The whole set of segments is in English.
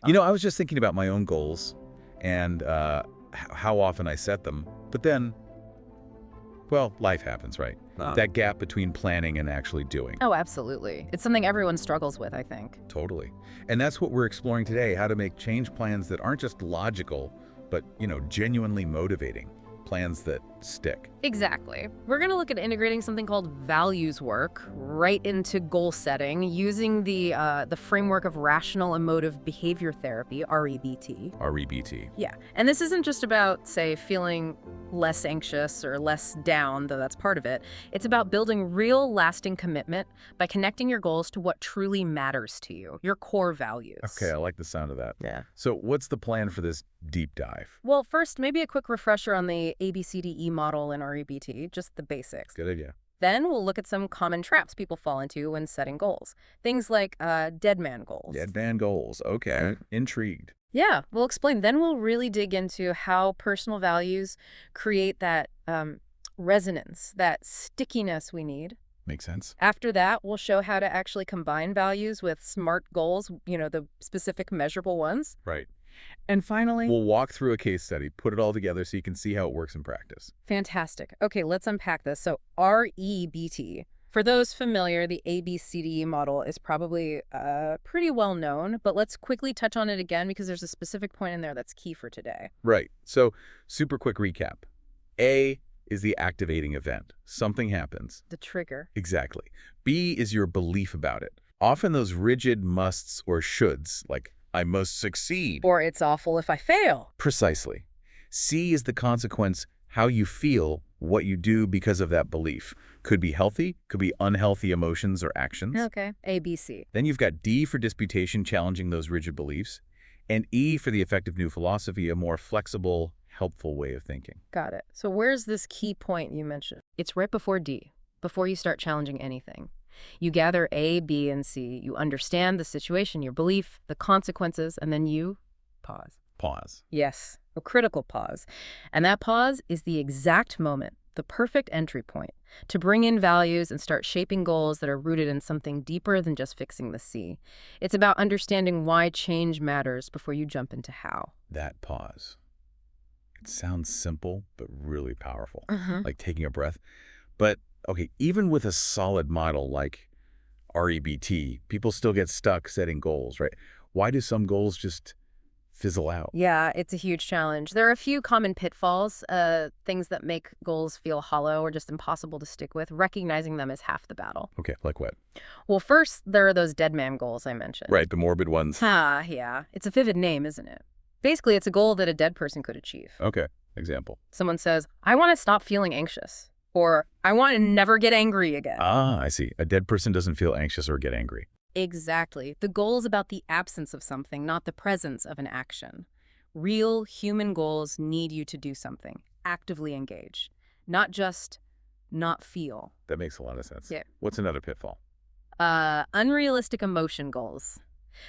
I was just thinking about my own goals and how often I set them, but then, well, life happens, right? That gap between planning and actually doing. Oh, absolutely. It's something everyone struggles with, I think. Totally. And that's what we're exploring today, how to make change plans that aren't just logical, but, genuinely motivating. Plans that stick. Exactly. We're going to look at integrating something called values work right into goal setting using the framework of Rational Emotive Behavior Therapy, REBT. REBT. Yeah. And this isn't just about, say, feeling less anxious or less down, though that's part of it. It's about building real, lasting commitment by connecting your goals to what truly matters to you, your core values. Okay, I like the sound of that. Yeah. So what's the plan for this deep dive? Well, first, maybe a quick refresher on the ABCDE model in REBT, just the basics. Good idea. Then we'll look at some common traps people fall into when setting goals. Things like dead man goals. Dead man goals. Okay. Intrigued. Yeah, we'll explain. Then we'll really dig into how personal values create that resonance, that stickiness we need. Makes sense. After that, we'll show how to actually combine values with SMART goals, the specific measurable ones. Right. And finally, We'll walk through a case study, put it all together so you can see how it works in practice. fantastic. Okay, let's unpack this. So REBT. For those familiar, the ABCDE model is probably pretty well known, but let's quickly touch on it again because there's a specific point in there that's key for today. Right. So, super quick recap. A is the activating event. Something happens. The trigger. Exactly. B is your belief about it. Often those rigid musts or shoulds, like, I must succeed. Or it's awful if I fail. Precisely. C is the consequence, how you feel, what you do because of that belief. Could be healthy, could be unhealthy emotions or actions. Okay. ABC. Then you've got D for disputation, challenging those rigid beliefs. And E for the effective new philosophy, a more flexible, helpful way of thinking. Got it. So where's this key point you mentioned? It's right before D, before you start challenging anything. You gather A, B, and C. You understand the situation, your belief, the consequences, and then you pause. Pause. Yes, a critical pause. And that pause is the exact moment, the perfect entry point, to bring in values and start shaping goals that are rooted in something deeper than just fixing the C. It's about understanding why change matters before you jump into how. That pause. It sounds simple, but really powerful. Like taking a breath. But, okay, even with a solid model like REBT, people still get stuck setting goals, right? Why do some goals just fizzle out? Yeah, it's a huge challenge. There are a few common pitfalls, things that make goals feel hollow or just impossible to stick with. Recognizing them is half the battle. Okay, like what? Well, first, there are those dead man goals I mentioned. Right, the morbid ones. Yeah. It's a vivid name, isn't it? Basically, it's a goal that a dead person could achieve. Okay, example. Someone says, I want to stop feeling anxious. Or, I want to never get angry again. Ah, I see. A dead person doesn't feel anxious or get angry. Exactly. The goal is about the absence of something, not the presence of an action. Real human goals need you to do something. Actively engage. Not just not feel. That makes a lot of sense. Yeah. What's another pitfall? Unrealistic emotion goals.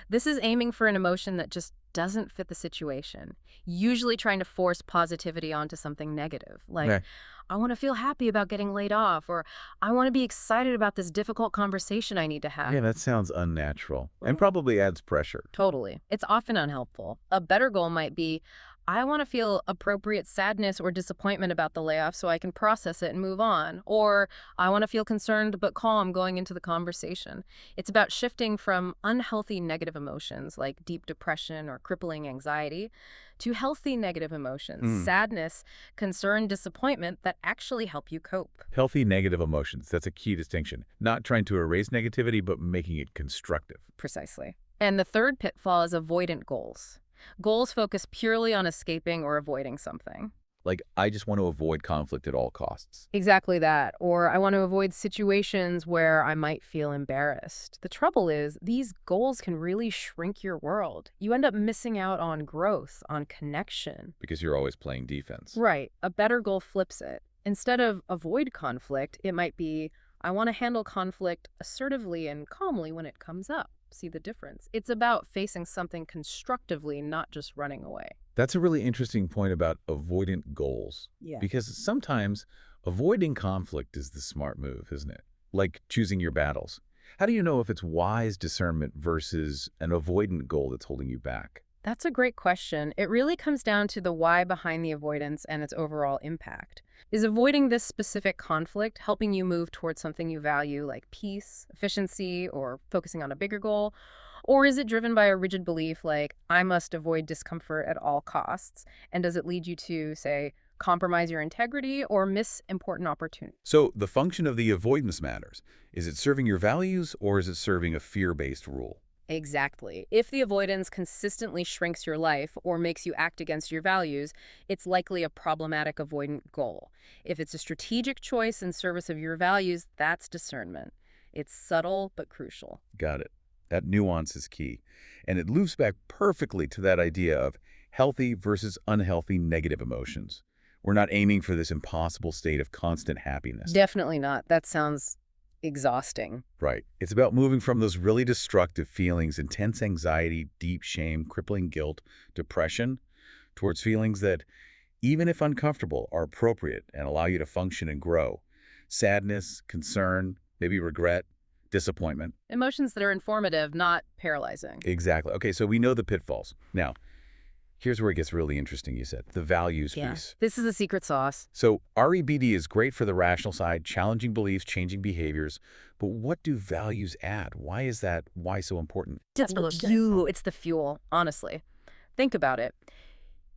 This is aiming for an emotion that just doesn't fit the situation. Usually trying to force positivity onto something negative. Like, Okay. I want to feel happy about getting laid off, or I want to be excited about this difficult conversation I need to have. Yeah, that sounds unnatural and probably adds pressure. Totally. It's often unhelpful. A better goal might be, I want to feel appropriate sadness or disappointment about the layoff so I can process it and move on. Or I want to feel concerned but calm going into the conversation. It's about shifting from unhealthy negative emotions like deep depression or crippling anxiety to healthy negative emotions, sadness, concern, disappointment that actually help you cope. Healthy negative emotions, that's a key distinction. Not trying to erase negativity, but making it constructive. Precisely. And the third pitfall is avoidant goals. Goals focus purely on escaping or avoiding something. Like, I just want to avoid conflict at all costs. Exactly that. Or I want to avoid situations where I might feel embarrassed. The trouble is, these goals can really shrink your world. You end up missing out on growth, on connection. Because you're always playing defense. Right. A better goal flips it. Instead of avoid conflict, it might be, I want to handle conflict assertively and calmly when it comes up. See the difference? It's about facing something constructively, not just running away. That's a really interesting point about avoidant goals. Yeah. Because sometimes avoiding conflict is the smart move, isn't it? Like choosing your battles. How do you know if it's wise discernment versus an avoidant goal that's holding you back? That's a great question. It really comes down to the why behind the avoidance and its overall impact. Is avoiding this specific conflict helping you move towards something you value, like peace, efficiency, or focusing on a bigger goal? Or is it driven by a rigid belief like, I must avoid discomfort at all costs? And does it lead you to, say, compromise your integrity or miss important opportunities? So the function of the avoidance matters. Is it serving your values or is it serving a fear-based rule? Exactly. If the avoidance consistently shrinks your life or makes you act against your values, it's likely a problematic avoidant goal. If it's a strategic choice in service of your values, that's discernment. It's subtle but crucial. Got it. That nuance is key. And it loops back perfectly to that idea of healthy versus unhealthy negative emotions. We're not aiming for this impossible state of constant happiness. Definitely not. That sounds exhausting. Right. It's about moving from those really destructive feelings, intense anxiety, deep shame, crippling guilt, depression, towards feelings that, even if uncomfortable, are appropriate and allow you to function and grow. Sadness, concern, maybe regret, disappointment. Emotions that are informative, not paralyzing. Exactly. Okay, so we know the pitfalls. Now, here's where it gets really interesting, you said. The values piece. This is the secret sauce. So REBT is great for the rational side, challenging beliefs, changing behaviors. But what do values add? Why is that? Why so important? It's the fuel, honestly. Think about it.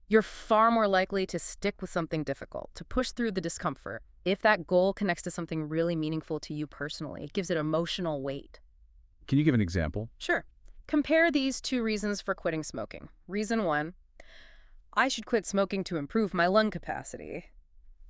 You're far more likely to stick with something difficult, to push through the discomfort, if that goal connects to something really meaningful to you personally. It gives it emotional weight. Can you give an example? Sure. Compare these two reasons for quitting smoking. Reason 1, I should quit smoking to improve my lung capacity.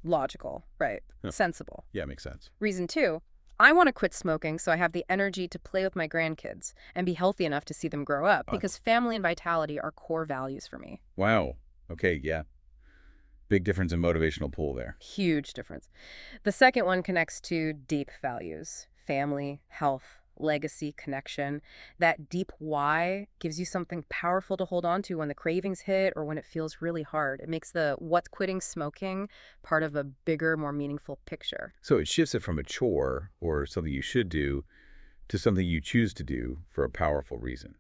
Logical, right? Huh. Sensible. Yeah, makes sense. Reason 2, I want to quit smoking so I have the energy to play with my grandkids and be healthy enough to see them grow up, because family and vitality are core values for me. Wow. Okay, yeah. Big difference in motivational pool there. Huge difference. The second one connects to deep values: family, health, legacy, connection. That deep why gives you something powerful to hold on to when the cravings hit or when it feels really hard. It makes the what's quitting smoking part of a bigger, more meaningful picture. So it shifts it from a chore or something you should do to something you choose to do for a powerful reason.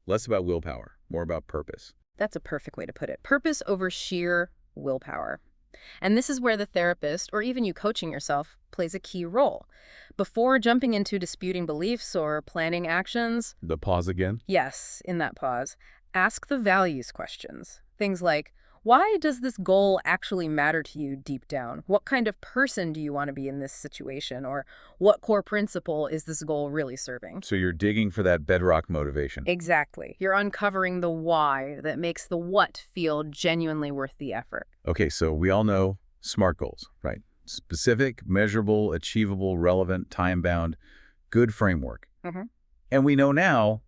Less about willpower, more about purpose. That's a perfect way to put it. Purpose over sheer willpower. And this is where the therapist, or even you coaching yourself, plays a key role. Before jumping into disputing beliefs or planning actions, The pause again? yes, in that pause, ask the values questions. Things like, why does this goal actually matter to you deep down? What kind of person do you want to be in this situation? Or what core principle is this goal really serving? So you're digging for that bedrock motivation. Exactly. You're uncovering the why that makes the what feel genuinely worth the effort. Okay, so we all know SMART goals, right? Specific, measurable, achievable, relevant, time-bound, good framework. Mhm. And we know now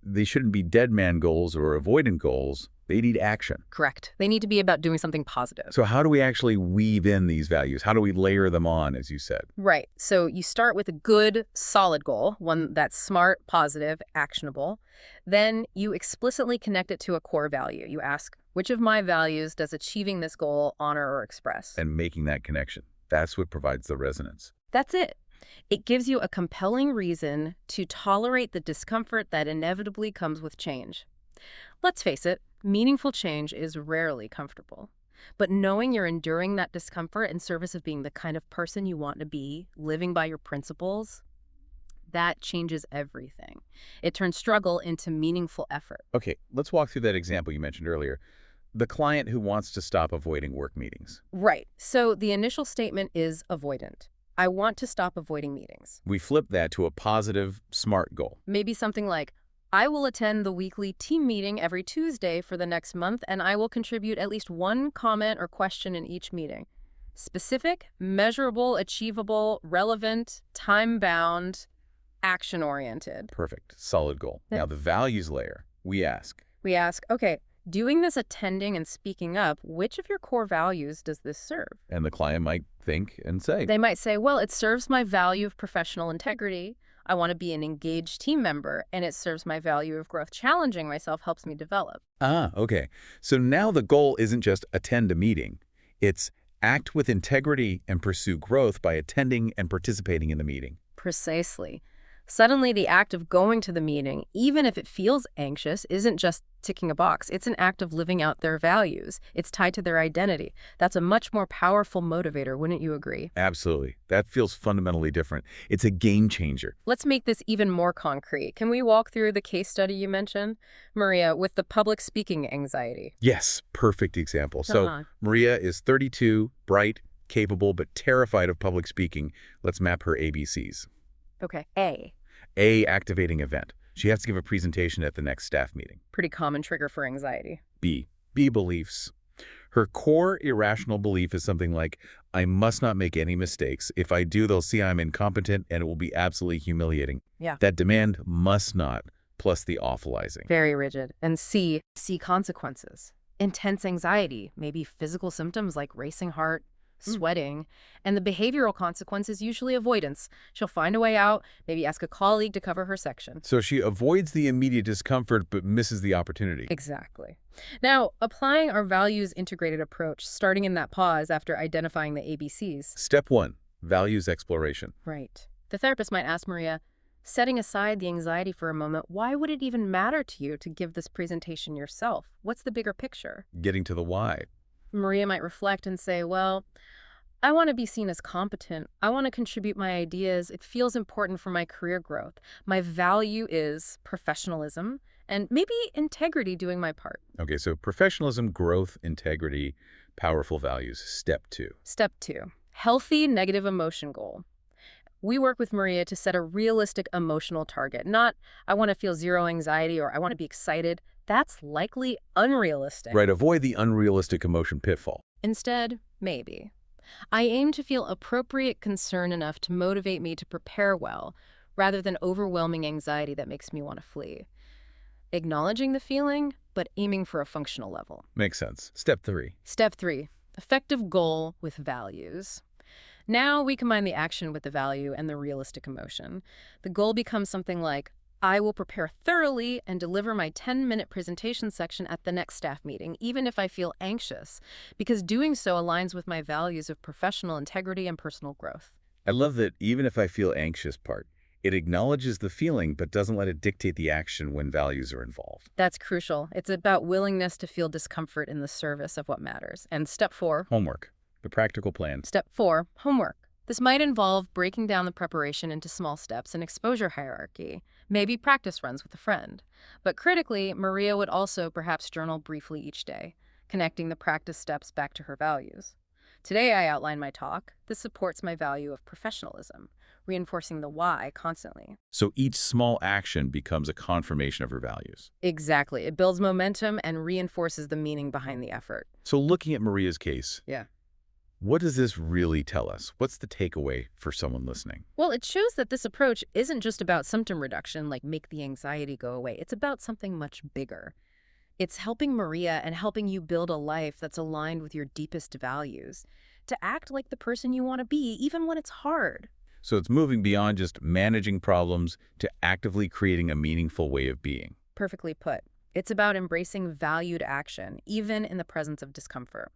they shouldn't be dead man goals or avoidant goals. They need action. Correct. They need to be about doing something positive. So how do we actually weave in these values? How do we layer them on, as you said? Right. So you start with a good, solid goal, one that's smart, positive, actionable. Then you explicitly connect it to a core value. You ask, which of my values does achieving this goal honor or express? And making that connection. That's what provides the resonance. That's it. It gives you a compelling reason to tolerate the discomfort that inevitably comes with change. Let's face it, meaningful change is rarely comfortable. But knowing you're enduring that discomfort in service of being the kind of person you want to be, living by your principles, that changes everything. It turns struggle into meaningful effort. Okay, let's walk through that example you mentioned earlier. The client who wants to stop avoiding work meetings. Right. So the initial statement is avoidant. I want to stop avoiding meetings. We flip that to a positive, SMART goal. Maybe something like, I will attend the weekly team meeting every Tuesday for the next month, and I will contribute at least one comment or question in each meeting. Specific, measurable, achievable, relevant, time-bound, action-oriented. Perfect. Solid goal. Now, the values layer, we ask. We ask, okay, doing this attending and speaking up, which of your core values does this serve? And the client might think and say. They might say, well, it serves my value of professional integrity. I want to be an engaged team member, and it serves my value of growth. Challenging myself helps me develop. Ah, okay. So now the goal isn't just attend a meeting. It's act with integrity and pursue growth by attending and participating in the meeting. Precisely. Suddenly, the act of going to the meeting, even if it feels anxious, isn't just ticking a box. It's an act of living out their values. It's tied to their identity. That's a much more powerful motivator, wouldn't you agree? Absolutely. That feels fundamentally different. It's a game changer. Let's make this even more concrete. Can we walk through the case study you mentioned, Maria, with the public speaking anxiety? Yes, perfect example. So Uh-huh. Maria is 32, bright, capable, but terrified of public speaking. Let's map her ABCs. Okay. A. A, activating event. She has to give a presentation at the next staff meeting. Pretty common trigger for anxiety. B, beliefs. Her core irrational belief is something like, I must not make any mistakes. If I do, they'll see I'm incompetent and it will be absolutely humiliating. Yeah. That demand must not, plus the awfulizing. Very rigid. And C, consequences. Intense anxiety, maybe physical symptoms like racing heart, sweating, and the behavioral consequence is usually avoidance. She'll find a way out, maybe ask a colleague to cover her section. So she avoids the immediate discomfort but misses the opportunity. Exactly. Now, applying our values integrated approach, starting in that pause after identifying the ABCs. Step 1, values exploration. Right. The therapist might ask Maria, setting aside the anxiety for a moment, why would it even matter to you to give this presentation yourself? What's the bigger picture? Getting to the why. Maria might reflect and say, well, I want to be seen as competent. I want to contribute my ideas. It feels important for my career growth. My value is professionalism and maybe integrity doing my part. Okay, so professionalism, growth, integrity, powerful values. Step 2. Step 2, healthy negative emotion goal. We work with Maria to set a realistic emotional target, not I want to feel zero anxiety or I want to be excited. That's likely unrealistic. Right, avoid the unrealistic emotion pitfall. Instead, maybe. I aim to feel appropriate concern enough to motivate me to prepare well, rather than overwhelming anxiety that makes me want to flee. Acknowledging the feeling, but aiming for a functional level. Makes sense. Step 3. Step 3, effective goal with values. Now we combine the action with the value and the realistic emotion. The goal becomes something like, I will prepare thoroughly and deliver my 10-minute presentation section at the next staff meeting, even if I feel anxious, because doing so aligns with my values of professional integrity and personal growth. I love that even if I feel anxious part, it acknowledges the feeling but doesn't let it dictate the action when values are involved. That's crucial. It's about willingness to feel discomfort in the service of what matters. And step 4. Homework. The practical plan. Step 4, homework. This might involve breaking down the preparation into small steps and exposure hierarchy, maybe practice runs with a friend. But critically, Maria would also perhaps journal briefly each day, connecting the practice steps back to her values. Today I outline my talk. This supports my value of professionalism, reinforcing the why constantly. So each small action becomes a confirmation of her values. Exactly. It builds momentum and reinforces the meaning behind the effort. So looking at Maria's case, Yeah. what does this really tell us? What's the takeaway for someone listening? Well, it shows that this approach isn't just about symptom reduction, like make the anxiety go away. It's about something much bigger. It's helping Maria and helping you build a life that's aligned with your deepest values, to act like the person you want to be, even when it's hard. So it's moving beyond just managing problems to actively creating a meaningful way of being. Perfectly put. It's about embracing valued action, even in the presence of discomfort.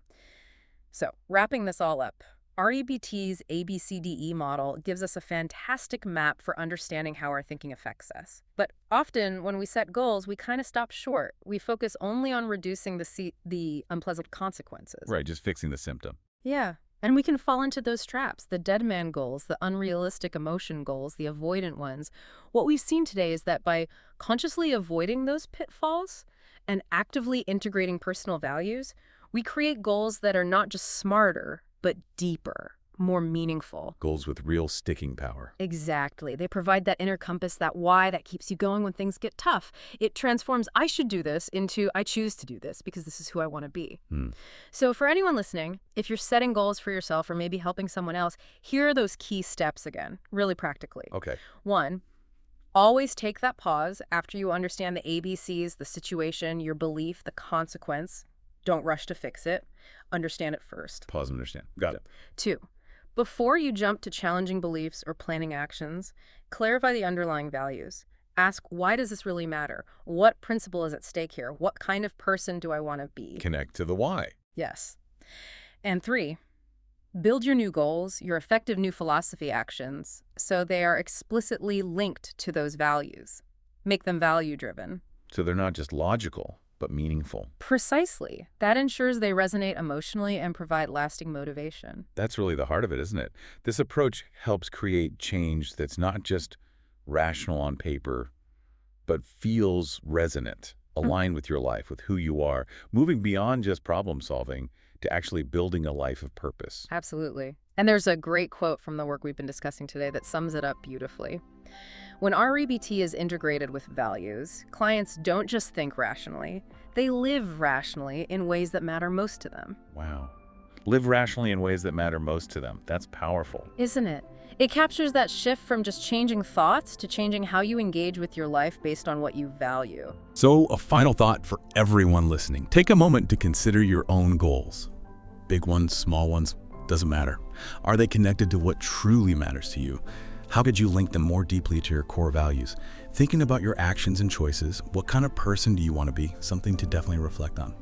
So, wrapping this all up, REBT's ABCDE model gives us a fantastic map for understanding how our thinking affects us. But often, when we set goals, we kind of stop short. We focus only on reducing the unpleasant consequences. Right, just fixing the symptom. Yeah, and we can fall into those traps, the dead man goals, the unrealistic emotion goals, the avoidant ones. What we've seen today is that by consciously avoiding those pitfalls and actively integrating personal values, we create goals that are not just smarter, but deeper, more meaningful. Goals with real sticking power. Exactly. They provide that inner compass, that why that keeps you going when things get tough. It transforms I should do this into I choose to do this because this is who I want to be. So for anyone listening, if you're setting goals for yourself or maybe helping someone else, here are those key steps again, really practically. Okay. 1, always take that pause after you understand the ABCs, the situation, your belief, the consequence. Don't rush to fix it. Understand it first. Pause and understand. Got it. 2, before you jump to challenging beliefs or planning actions, clarify the underlying values. Ask, why does this really matter? What principle is at stake here? What kind of person do I want to be? Connect to the why. Yes. And 3, Build your new goals, your effective new philosophy actions, so they are explicitly linked to those values. Make them value-driven. So they're not just logical, but meaningful. Precisely. That ensures they resonate emotionally and provide lasting motivation. That's really the heart of it, isn't it? This approach helps create change that's not just rational on paper, but feels resonant, aligned with your life, with who you are, moving beyond just problem solving to actually building a life of purpose. Absolutely. And there's a great quote from the work we've been discussing today that sums it up beautifully. When REBT is integrated with values, clients don't just think rationally, they live rationally in ways that matter most to them. Wow. Live rationally in ways that matter most to them. That's powerful. Isn't it? It captures that shift from just changing thoughts to changing how you engage with your life based on what you value. So, a final thought for everyone listening. Take a moment to consider your own goals. Big ones, small ones, doesn't matter. Are they connected to what truly matters to you? How could you link them more deeply to your core values? Thinking about your actions and choices, what kind of person do you want to be? Something to definitely reflect on.